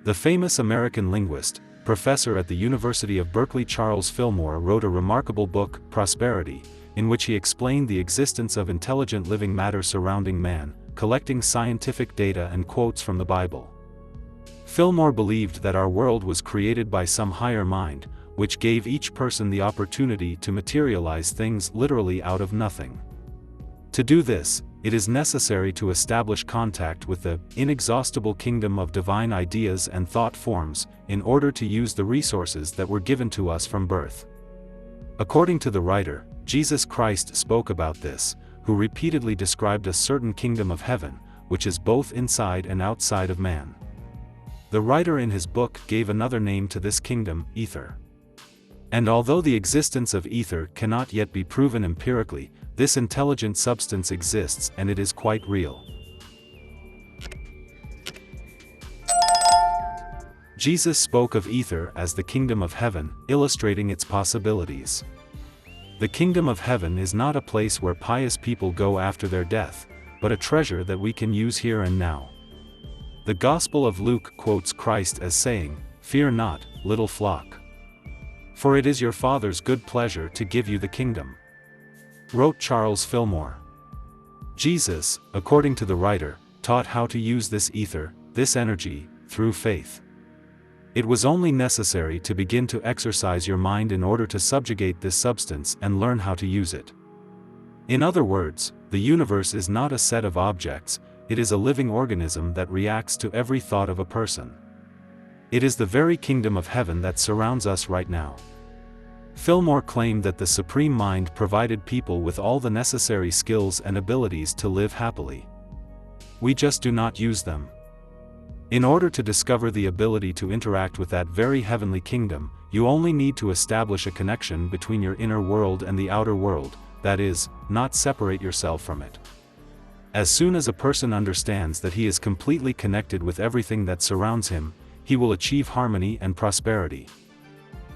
The famous American linguist, professor at the University of Berkeley Charles Fillmore wrote a remarkable book, Prosperity, in which he explained the existence of intelligent living matter surrounding man, collecting scientific data and quotes from the Bible. Fillmore believed that our world was created by some higher mind, which gave each person the opportunity to materialize things literally out of nothing. To do this, it is necessary to establish contact with the inexhaustible kingdom of divine ideas and thought forms, in order to use the resources that were given to us from birth. According to the writer, Jesus Christ spoke about this, who repeatedly described a certain kingdom of heaven, which is both inside and outside of man. The writer in his book gave another name to this kingdom, ether. And although the existence of ether cannot yet be proven empirically, this intelligent substance exists and it is quite real. Jesus spoke of ether as the kingdom of heaven, illustrating its possibilities. The kingdom of heaven is not a place where pious people go after their death, but a treasure that we can use here and now. The Gospel of Luke quotes Christ as saying, "Fear not, little flock. For it is your Father's good pleasure to give you the kingdom," wrote Charles Fillmore. Jesus, according to the writer, taught how to use this ether, this energy, through faith. It was only necessary to begin to exercise your mind in order to subjugate this substance and learn how to use it. In other words, the universe is not a set of objects, it is a living organism that reacts to every thought of a person. It is the very kingdom of heaven that surrounds us right now. Fillmore claimed that the Supreme Mind provided people with all the necessary skills and abilities to live happily. We just do not use them. In order to discover the ability to interact with that very heavenly kingdom, you only need to establish a connection between your inner world and the outer world, that is, not separate yourself from it. As soon as a person understands that he is completely connected with everything that surrounds him, he will achieve harmony and prosperity.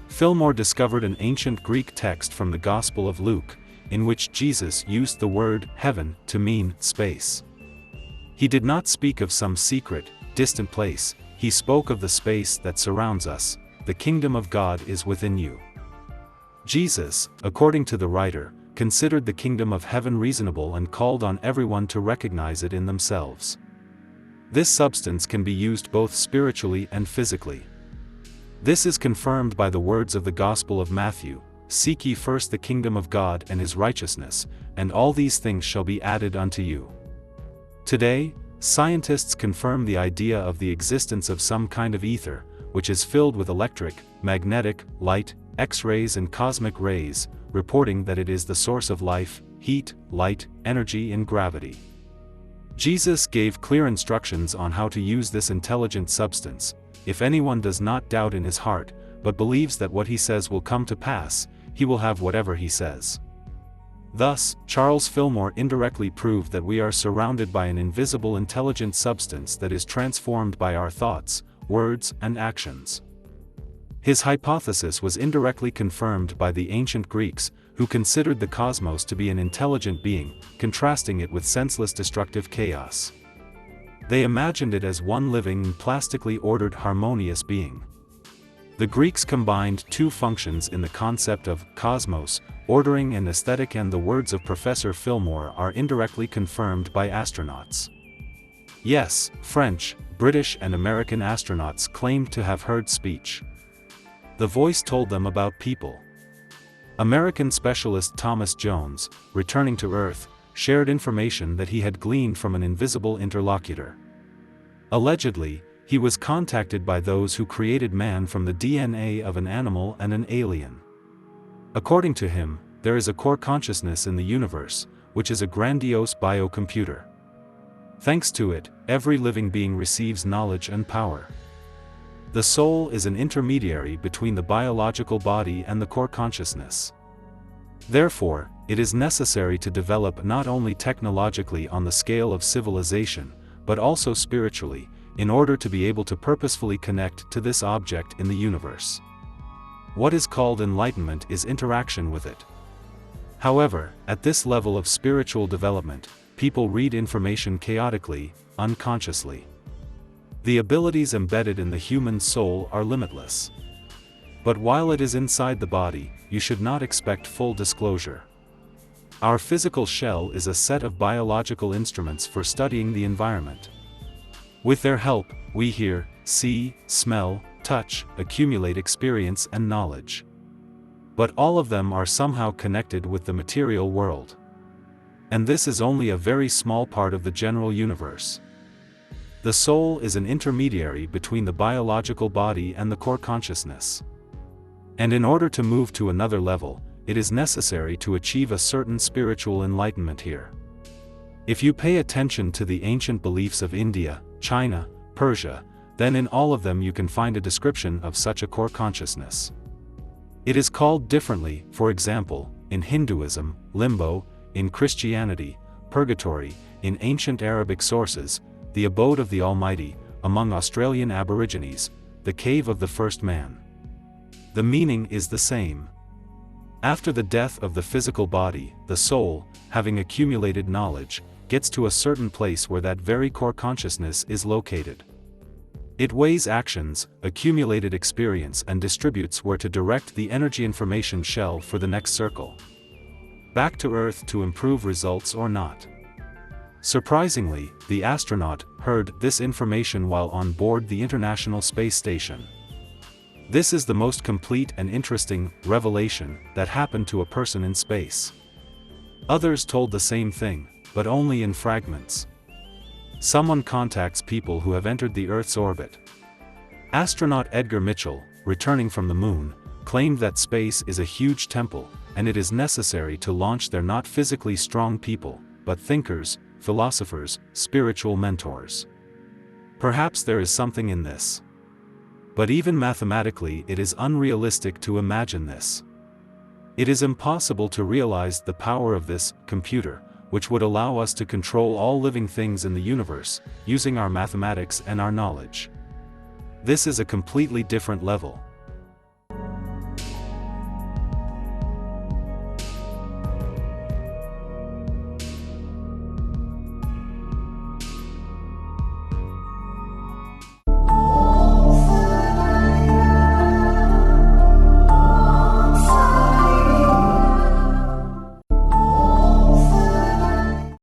Fillmore discovered an ancient Greek text from the Gospel of Luke, in which Jesus used the word heaven to mean space. He did not speak of some secret, distant place, he spoke of the space that surrounds us. The kingdom of God is within you. Jesus, according to the writer, considered the kingdom of heaven reasonable and called on everyone to recognize it in themselves. This substance can be used both spiritually and physically. This is confirmed by the words of the Gospel of Matthew, "Seek ye first the kingdom of God and his righteousness, and all these things shall be added unto you." Today, scientists confirm the idea of the existence of some kind of ether, which is filled with electric, magnetic, light, X-rays and cosmic rays, reporting that it is the source of life, heat, light, energy and gravity. Jesus gave clear instructions on how to use this intelligent substance. If anyone does not doubt in his heart, but believes that what he says will come to pass, he will have whatever he says. Thus, Charles Fillmore indirectly proved that we are surrounded by an invisible intelligent substance that is transformed by our thoughts, words, and actions. His hypothesis was indirectly confirmed by the ancient Greeks, who considered the cosmos to be an intelligent being, contrasting it with senseless destructive chaos. They imagined it as one living and plastically ordered harmonious being. The Greeks combined two functions in the concept of cosmos, ordering and aesthetic, and the words of Professor Fillmore are indirectly confirmed by astronauts. Yes, French, British and American astronauts claimed to have heard speech. The voice told them about people. American specialist Thomas Jones, returning to Earth, shared information that he had gleaned from an invisible interlocutor. Allegedly, he was contacted by those who created man from the DNA of an animal and an alien. According to him, there is a core consciousness in the universe, which is a grandiose biocomputer. Thanks to it, every living being receives knowledge and power. The soul is an intermediary between the biological body and the core consciousness. Therefore, it is necessary to develop not only technologically on the scale of civilization, but also spiritually, in order to be able to purposefully connect to this object in the universe. What is called enlightenment is interaction with it. However, at this level of spiritual development, people read information chaotically, unconsciously. The abilities embedded in the human soul are limitless. But while it is inside the body, you should not expect full disclosure. Our physical shell is a set of biological instruments for studying the environment. With their help, we hear, see, smell, touch, accumulate experience and knowledge. But all of them are somehow connected with the material world. And this is only a very small part of the general universe. The soul is an intermediary between the biological body and the core consciousness. And in order to move to another level, it is necessary to achieve a certain spiritual enlightenment here. If you pay attention to the ancient beliefs of India, China, Persia, then in all of them you can find a description of such a core consciousness. It is called differently, for example, in Hinduism, limbo, in Christianity, purgatory, in ancient Arabic sources, the abode of the Almighty, among Australian Aborigines, the cave of the first man. The meaning is the same. After the death of the physical body, the soul, having accumulated knowledge, gets to a certain place where that very core consciousness is located. It weighs actions, accumulated experience and distributes where to direct the energy information shell for the next circle. Back to Earth to improve results or not. Surprisingly, the astronaut heard this information while on board the International Space Station. This is the most complete and interesting revelation that happened to a person in space. Others told the same thing, but only in fragments. Someone contacts people who have entered the Earth's orbit. Astronaut Edgar Mitchell, returning from the Moon, claimed that space is a huge temple, and it is necessary to launch there not physically strong people, but thinkers, philosophers, spiritual mentors. Perhaps there is something in this. But even mathematically it is unrealistic to imagine this. It is impossible to realize the power of this computer, which would allow us to control all living things in the universe, using our mathematics and our knowledge. This is a completely different level.